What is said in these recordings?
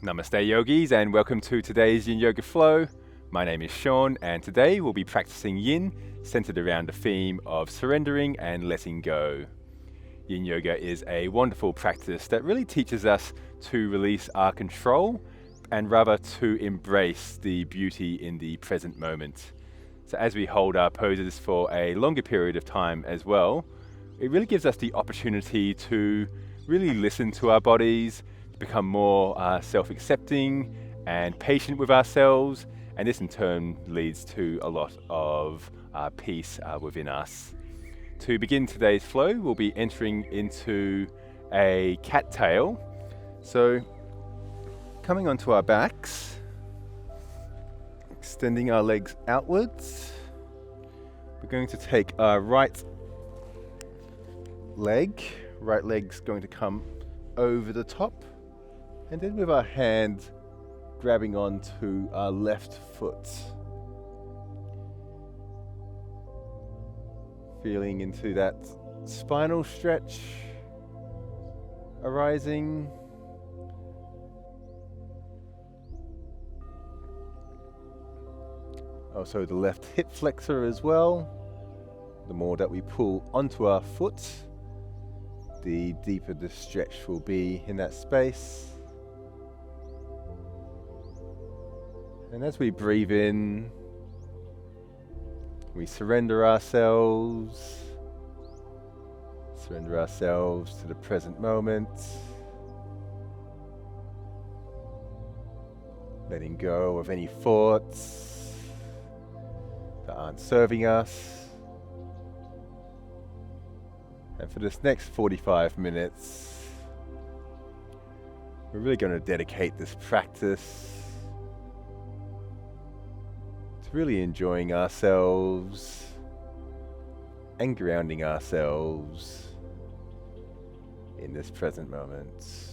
Namaste yogis, and welcome to today's Yin Yoga Flow. My name is Sean, and today we'll be practicing Yin centered around the theme of surrendering and letting go. Yin Yoga is a wonderful practice that really teaches us to release our control and rather to embrace the beauty in the present moment. So as we hold our poses for a longer period of time as well, it really gives us the opportunity to really listen to our bodies, to become more self-accepting and patient with ourselves, and this in turn leads to a lot of peace within us. To begin today's flow, we'll be entering into a cattail. So coming onto our backs, extending our legs outwards, we're going to take our right leg's going to come over the top, and then with our hand grabbing onto our left foot. Feeling into that spinal stretch arising. Also the left hip flexor as well. The more that we pull onto our foot, the deeper the stretch will be in that space. And as we breathe in, we surrender ourselves to the present moment, letting go of any thoughts that aren't serving us. And for this next 45 minutes, we're really going to dedicate this practice to really enjoying ourselves and grounding ourselves in this present moment.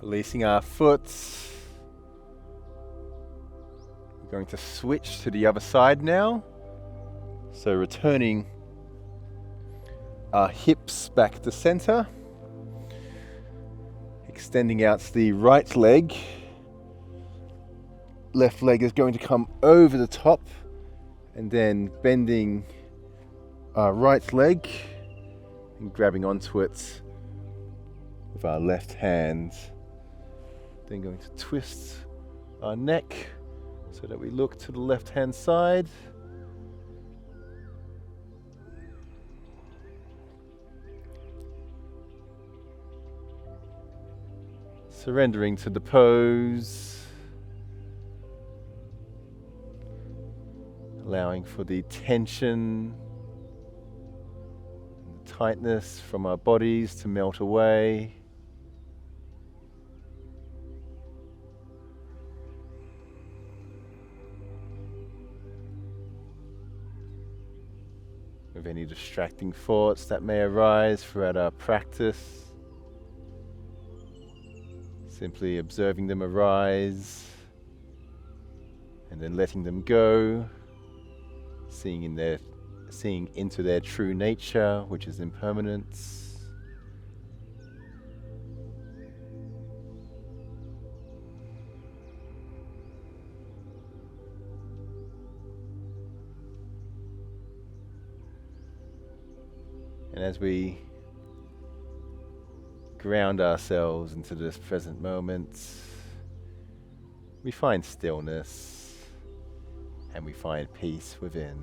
Releasing our foot. We're going to switch to the other side now. So returning our hips back to center. Extending out the right leg. Left leg is going to come over the top and then bending our right leg and grabbing onto it with our left hand. Then going to twist our neck so that we look to the left hand side. Surrendering to the pose. Allowing for the tension and the tightness from our bodies to melt away. With any distracting thoughts that may arise throughout our practice, simply observing them arise and then letting them go, seeing into their true nature, which is impermanence. And as we ground ourselves into this present moment, we find stillness and we find peace within.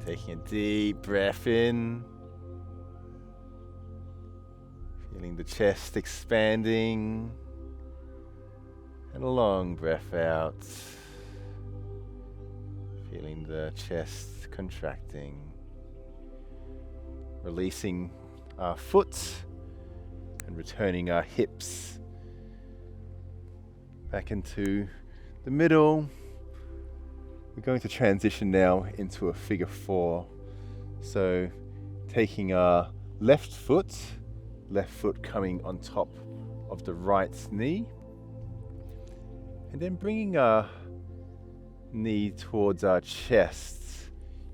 Taking a deep breath in, feeling the chest expanding, and a long breath out, feeling the chest contracting, releasing our foot and returning our hips back into the middle. We're going to transition now into a figure 4. So taking our left foot coming on top of the right knee, and then bringing our knee towards our chest.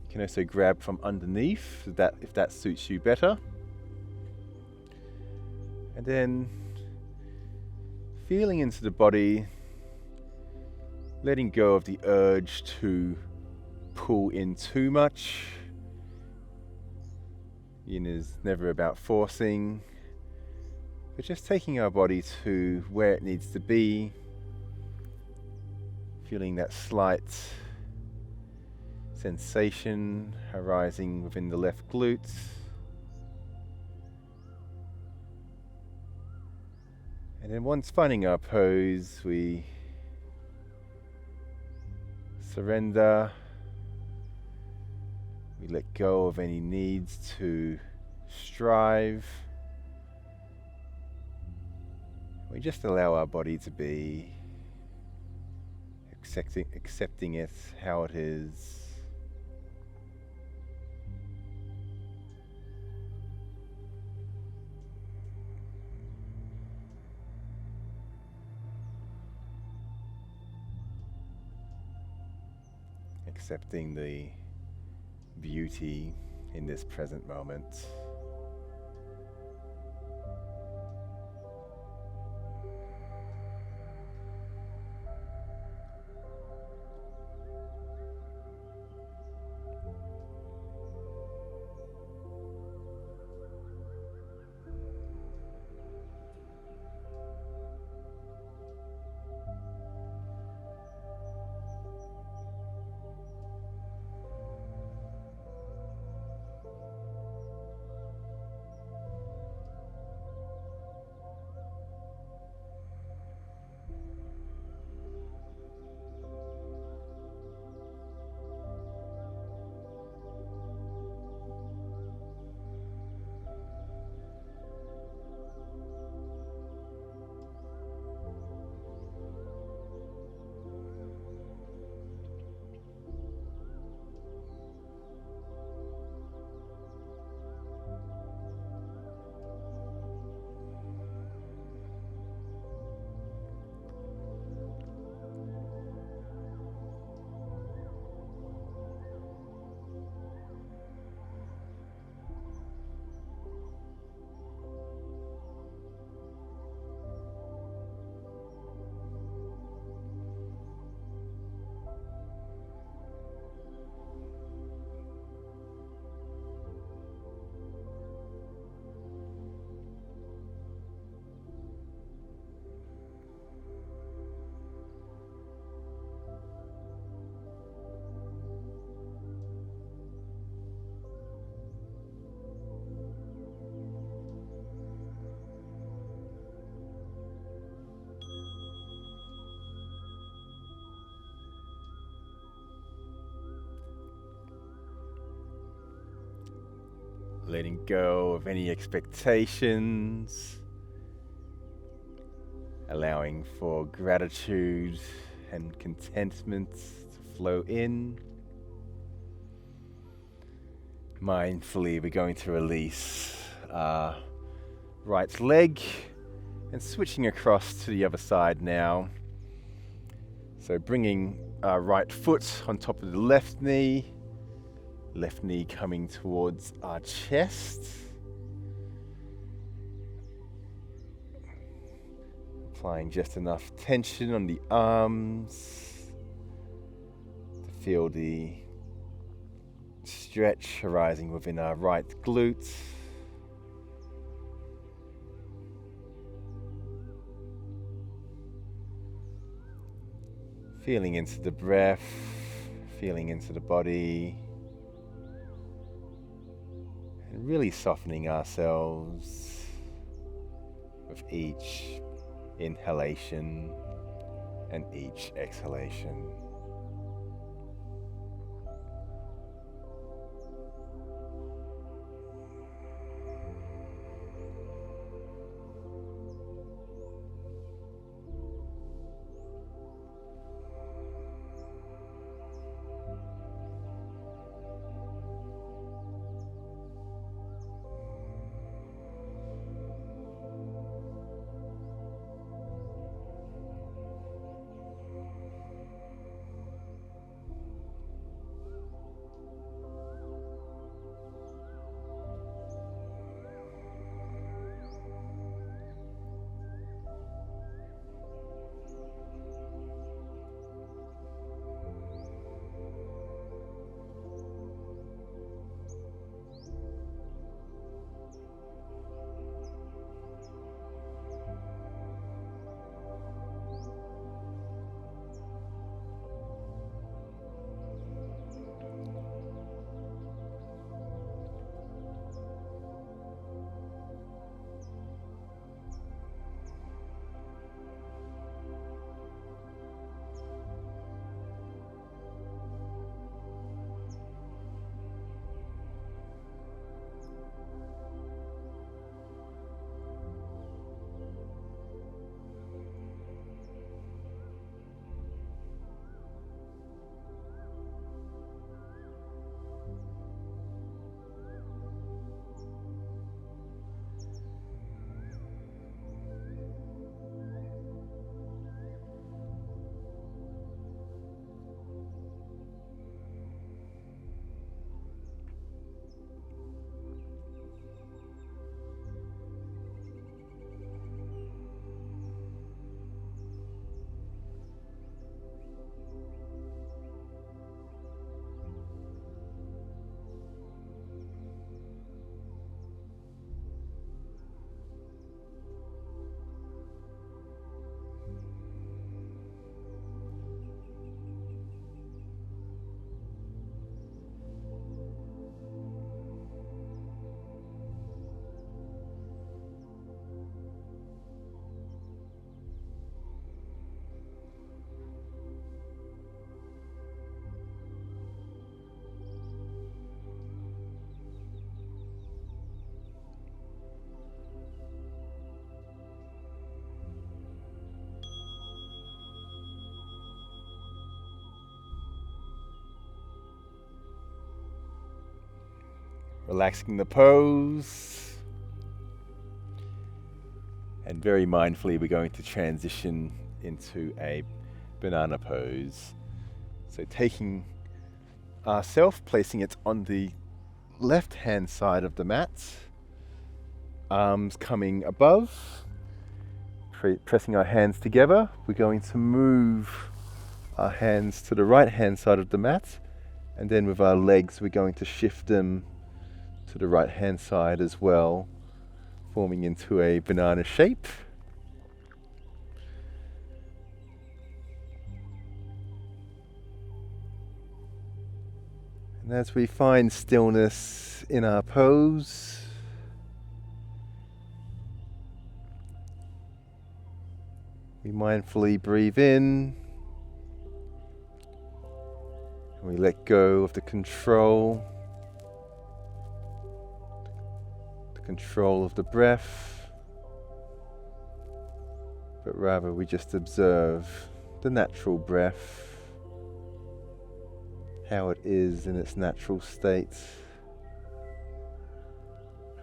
You can also grab from underneath if that suits you better. And then feeling into the body, letting go of the urge to pull in too much. Yin is never about forcing, but just taking our body to where it needs to be, feeling that slight sensation arising within the left glute. And then once finding our pose, we surrender. We let go of any needs to strive. We just allow our body to be, accepting it how it is. Accepting the beauty in this present moment. Letting go of any expectations, allowing for gratitude and contentment to flow in. Mindfully, we're going to release our right leg and switching across to the other side now. So bringing our right foot on top of the left knee coming towards our chest. Applying just enough tension on the arms to feel the stretch arising within our right glute. Feeling into the breath, feeling into the body, and really softening ourselves with each inhalation and each exhalation. Relaxing the pose. And very mindfully, we're going to transition into a banana pose. So taking ourselves, placing it on the left-hand side of the mat, arms coming above, pressing our hands together. We're going to move our hands to the right-hand side of the mat, and then with our legs, we're going to shift them to the right-hand side as well, forming into a banana shape. And as we find stillness in our pose, we mindfully breathe in, and we let go of the control of the breath, but rather we just observe the natural breath, how it is in its natural state,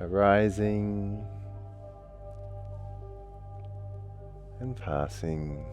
arising and passing.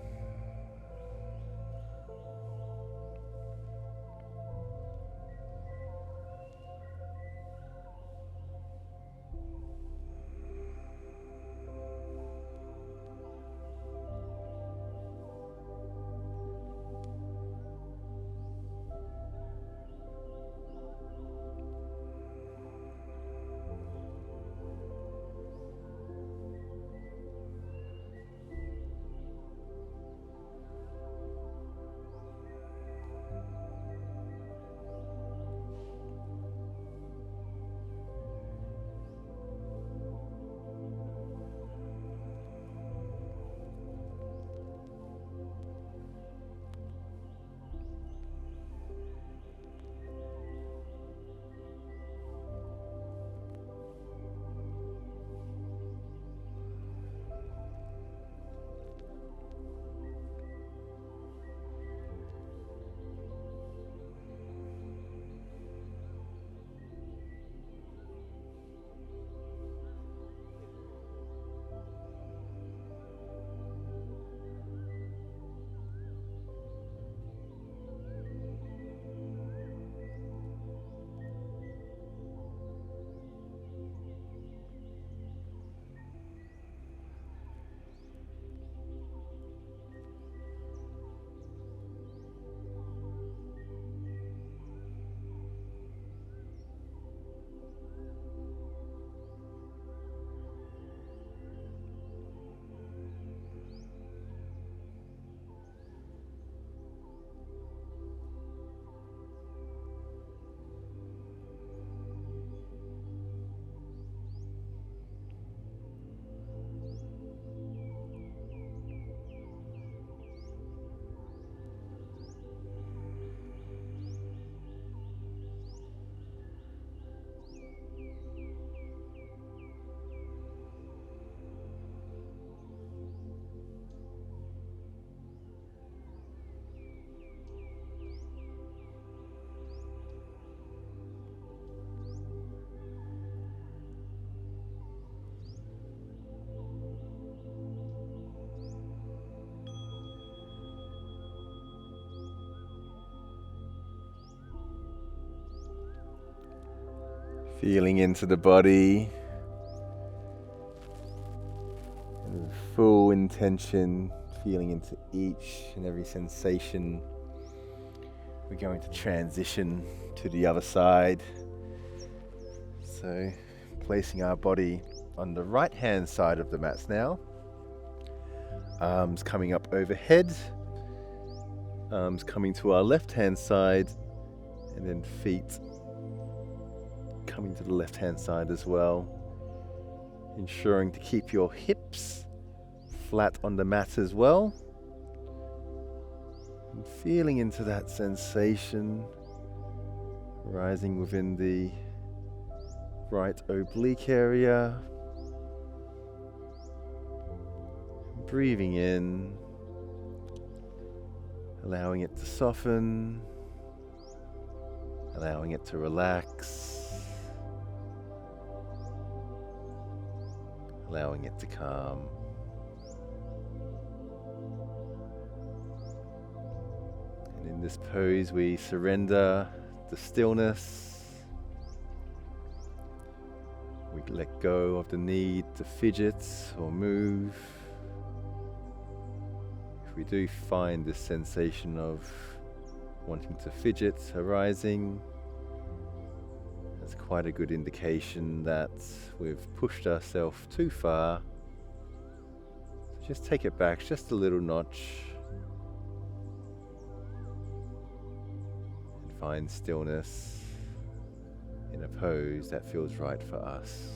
Feeling into the body, and with full intention, feeling into each and every sensation. We're going to transition to the other side. So, placing our body on the right hand side of the mats now. Arms coming up overhead, arms coming to our left hand side, and then feet coming to the left hand side as well. Ensuring to keep your hips flat on the mat as well. And feeling into that sensation rising within the right oblique area. Breathing in, allowing it to soften, allowing it to relax. allowing it to calm. And in this pose, we surrender the stillness. We let go of the need to fidget or move. If we do find this sensation of wanting to fidget arising, that's quite a good indication that we've pushed ourselves too far. So just take it back just a little notch and find stillness in a pose that feels right for us.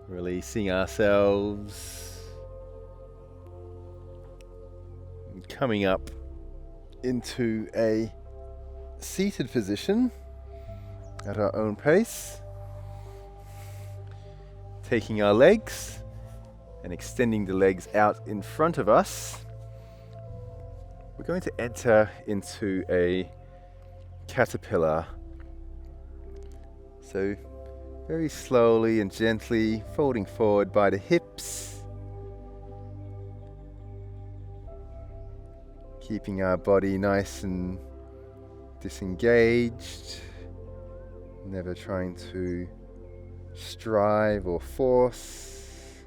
Releasing ourselves, and coming up into a seated position at our own pace, taking our legs and extending the legs out in front of us. We're going to enter into a caterpillar. So very slowly and gently folding forward by the hips, keeping our body nice and disengaged, never trying to strive or force.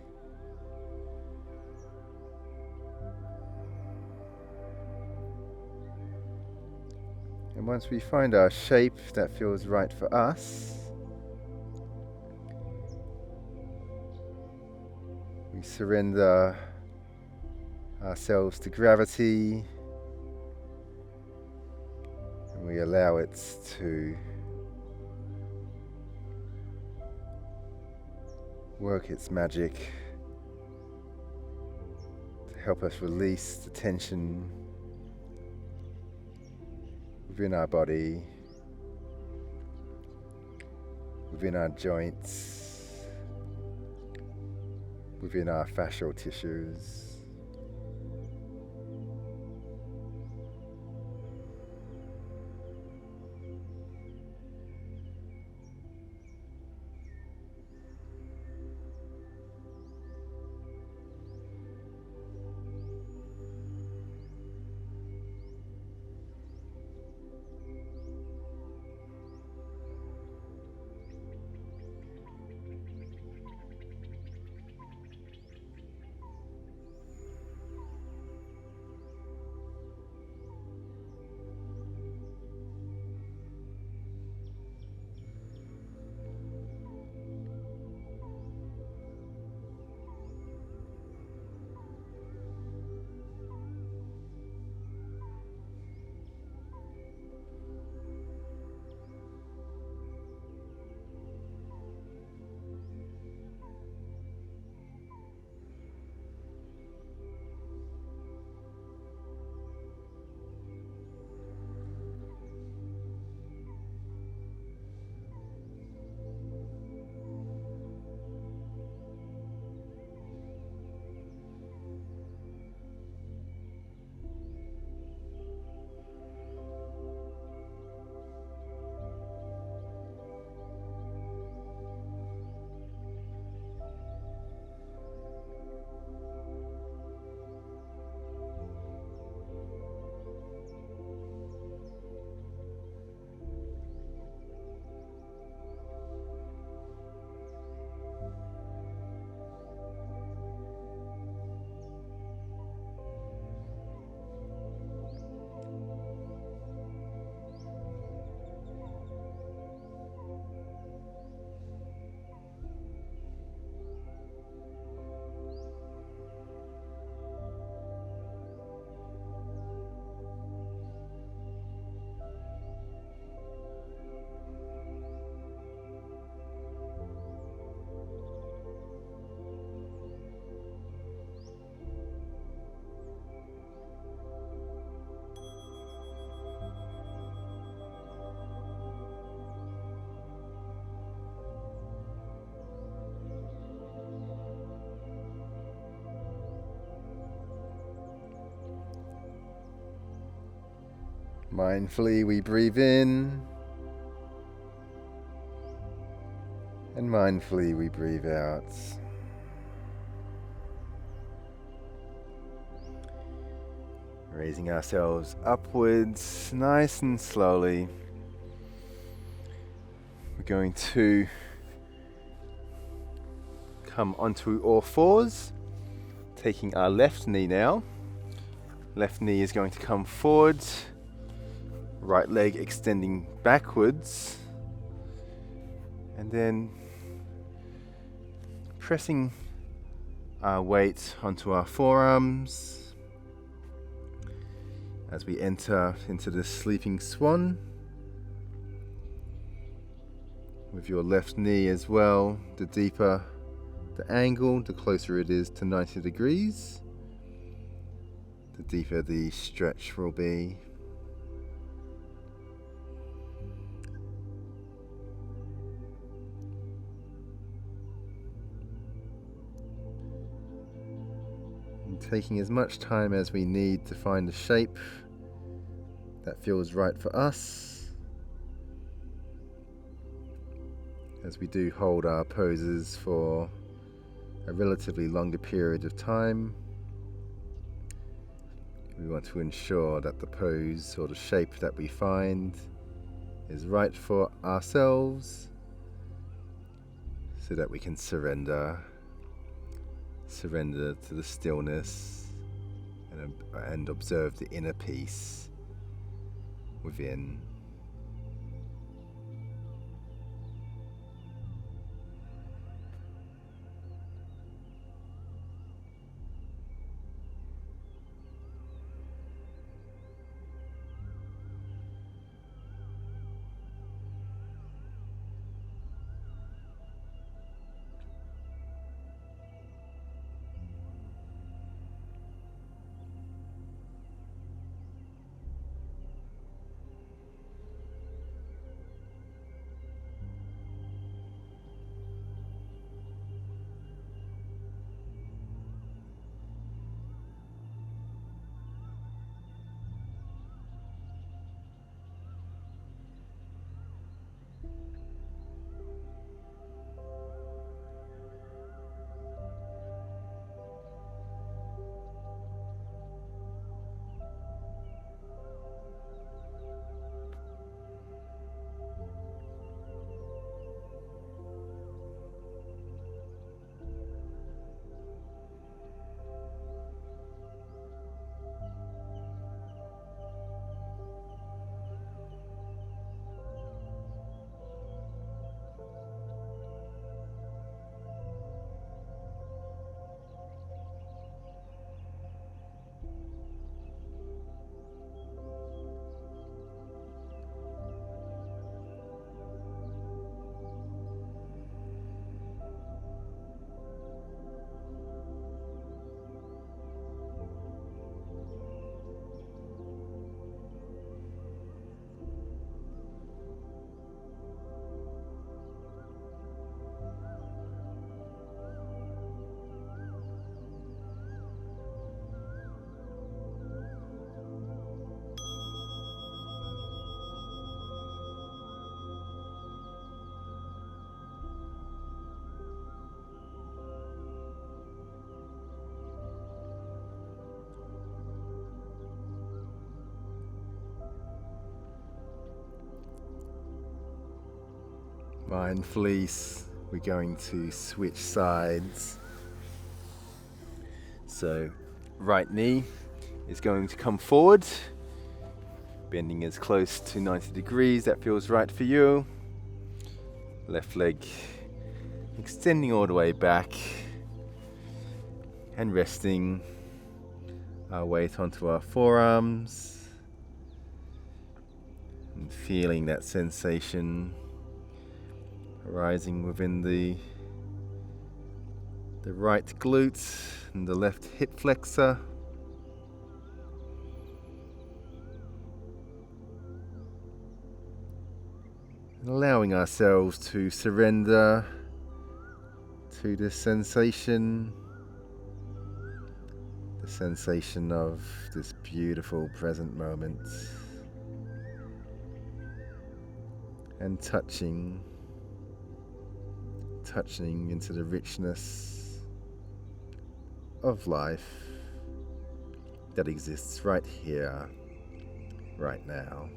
And once we find our shape that feels right for us, we surrender ourselves to gravity, and we allow it to work its magic to help us release the tension within our body, within our joints, within our fascial tissues. Mindfully we breathe in, and mindfully we breathe out. Raising ourselves upwards nice and slowly. We're going to come onto all fours, taking our left knee now. Left knee is going to come forward, right leg extending backwards, and then pressing our weight onto our forearms as we enter into the sleeping swan. With your left knee as well, the deeper the angle, the closer it is to 90 degrees, the deeper the stretch will be. And taking as much time as we need to find a shape that feels right for us, as we do hold our poses for a relatively longer period of time. We want to ensure that the pose or the shape that we find is right for ourselves, so that we can surrender to the stillness and observe the inner peace within. Mindfully, we're going to switch sides. So, right knee is going to come forward, bending as close to 90 degrees, that feels right for you. Left leg extending all the way back and resting our weight onto our forearms and feeling that sensation arising within the right glute and the left hip flexor. And allowing ourselves to surrender to the sensation of this beautiful present moment. and touching into the richness of life that exists right here, right now.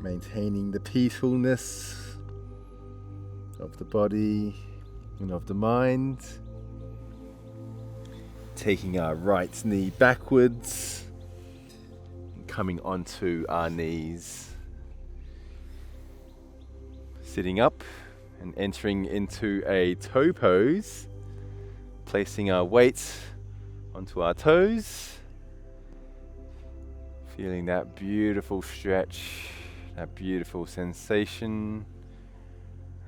Maintaining the peacefulness of the body and of the mind. Taking our right knee backwards and coming onto our knees. Sitting up and entering into a toe pose. Placing our weight onto our toes. Feeling that beautiful stretch, that beautiful sensation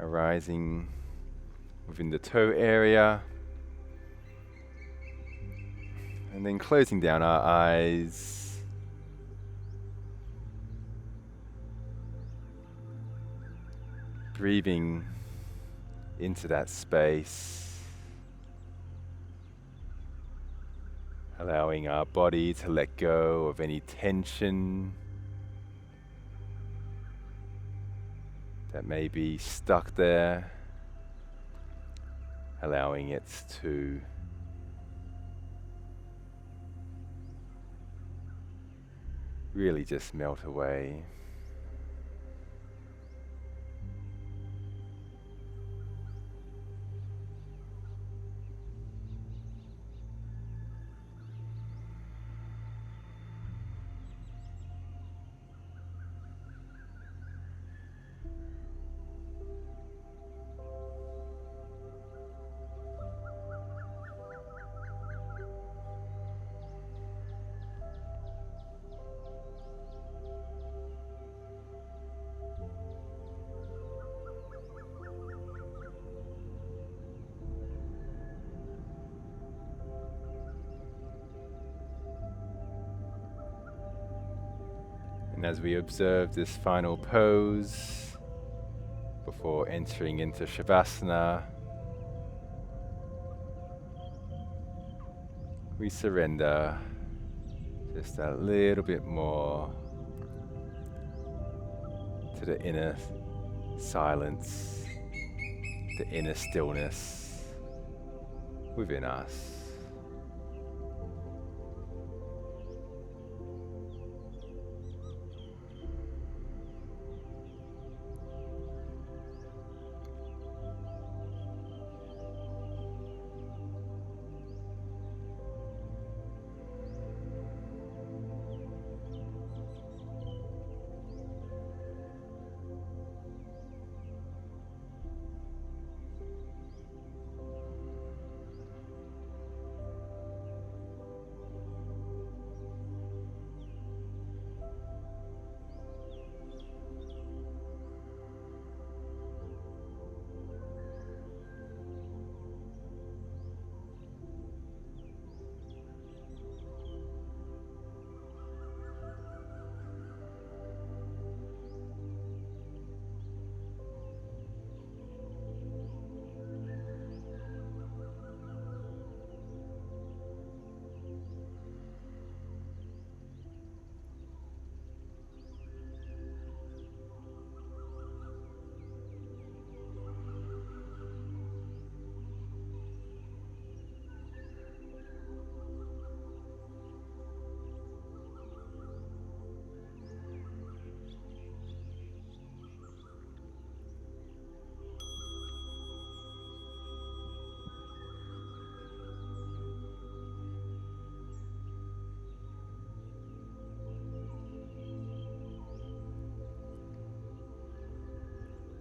arising within the toe area. And then closing down our eyes. Breathing into that space. Allowing our body to let go of any tension that may be stuck there. Allowing it to really just melt away. And as we observe this final pose before entering into Shavasana, we surrender just a little bit more to the inner silence, the inner stillness within us.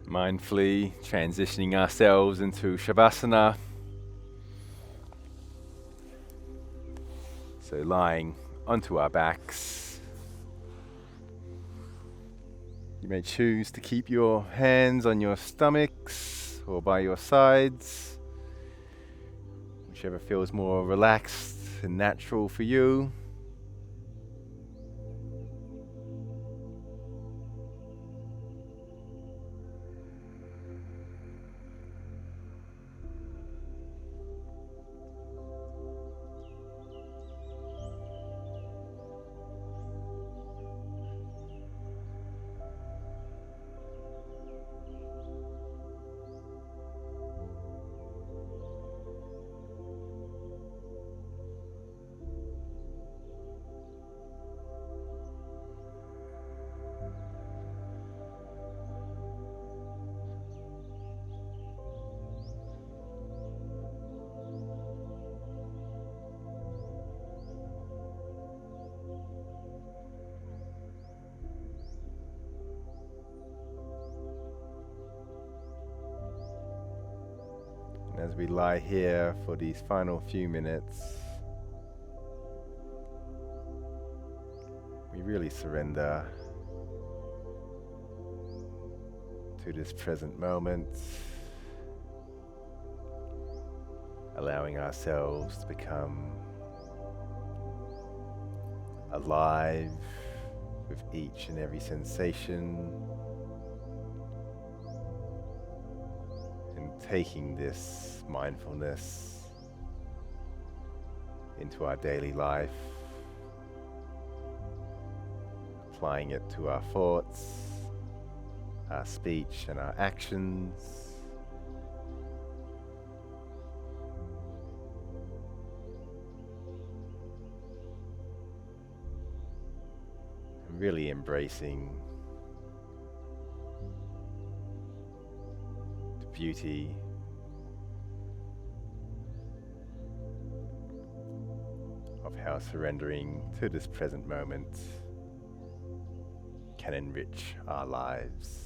Mindfully transitioning ourselves into Shavasana. So lying onto our backs. You may choose to keep your hands on your stomachs or by your sides, whichever feels more relaxed and natural for you. As we lie here for these final few minutes, we really surrender to this present moment, allowing ourselves to become alive with each and every sensation, and taking this mindfulness into our daily life, applying it to our thoughts, our speech and our actions. And really embracing the beauty of how surrendering to this present moment can enrich our lives.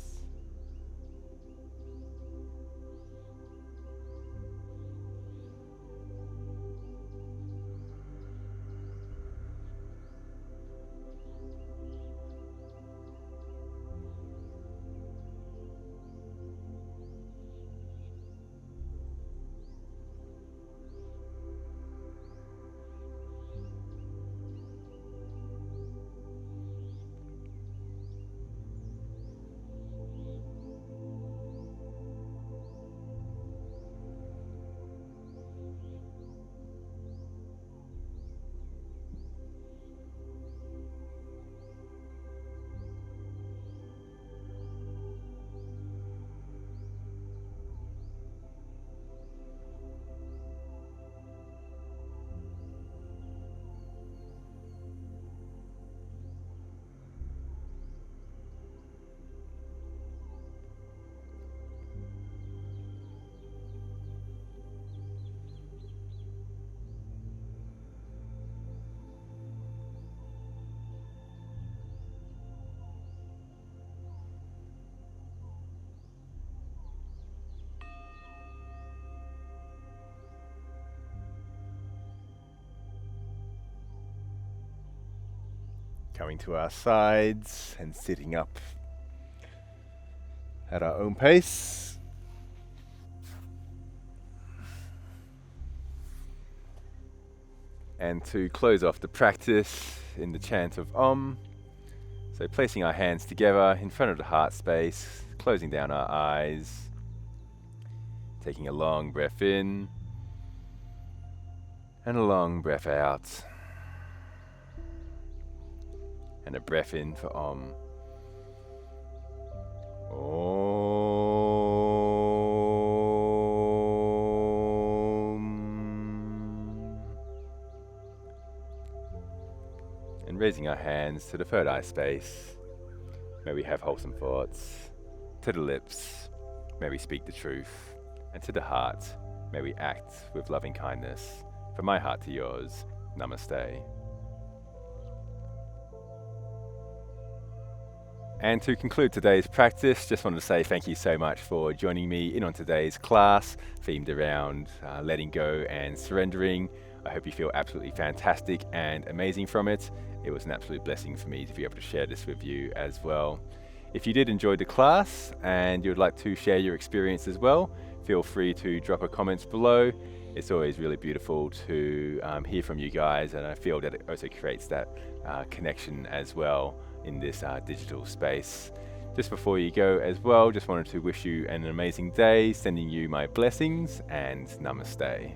Coming to our sides and sitting up at our own pace. And to close off the practice in the chant of Om, so placing our hands together in front of the heart space, closing down our eyes, taking a long breath in and a long breath out, and a breath in for Om. And raising our hands to the third eye space, may we have wholesome thoughts. To the lips, may we speak the truth. And to the heart, may we act with loving kindness. From my heart to yours, namaste. And to conclude today's practice, just wanted to say thank you so much for joining me in on today's class, themed around letting go and surrendering. I hope you feel absolutely fantastic and amazing from it. It was an absolute blessing for me to be able to share this with you as well. If you did enjoy the class and you would like to share your experience as well, feel free to drop a comment below. It's always really beautiful to hear from you guys, and I feel that it also creates that connection as well in this digital space. Just before you go as well, just wanted to wish you an amazing day, sending you my blessings, and namaste.